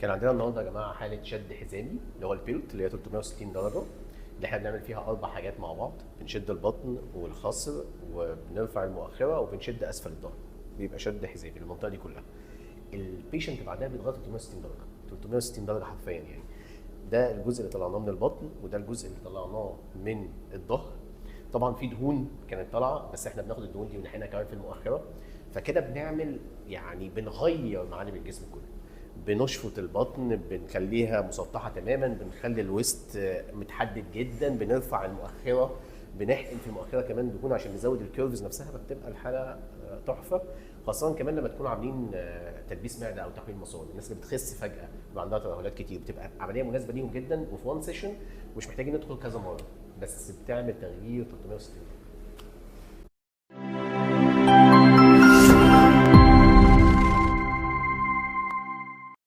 كان عندنا النهارده يا جماعه حاله شد حزامي اللي هو البيلت اللي هي 360 درجه، اللي احنا بنعمل فيها 4 حاجات مع بعض. بنشد البطن والخصر وبنرفع المؤخره وبنشد اسفل الظهر. بيبقى شد حزامي المنطقه دي كلها. البيشنت بعدها بيتغطى 360 درجه، 360 درجه حرفيا يعني. ده الجزء اللي طلعناه من البطن، وده الجزء اللي طلعناه من الظهر. طبعا في دهون كانت طالعه، بس احنا بناخد الدهون دي ونحقنها كمان في المؤخره. فكده بنعمل يعني بنغير معالم الجسم كله. بنشفط البطن، بنخليها مسطحه تماما، بنخلي الوسط متحدد جدا، بنرفع المؤخره، بنحقن في المؤخره كمان دهون عشان نزود الكيرفز نفسها، فبتبقى الحاله تحفه. خاصه كمان لما تكونوا عاملين تلبيس معده او تحويل مصاري، الناس اللي بتخس فجاه بيبقى عندها ترهلات كتير، بتبقى عمليه مناسبه ليهم جدا وفي وان سيشن، ومش محتاجين ندخل كذا مره، بس بتعمل تغيير 360 درجه.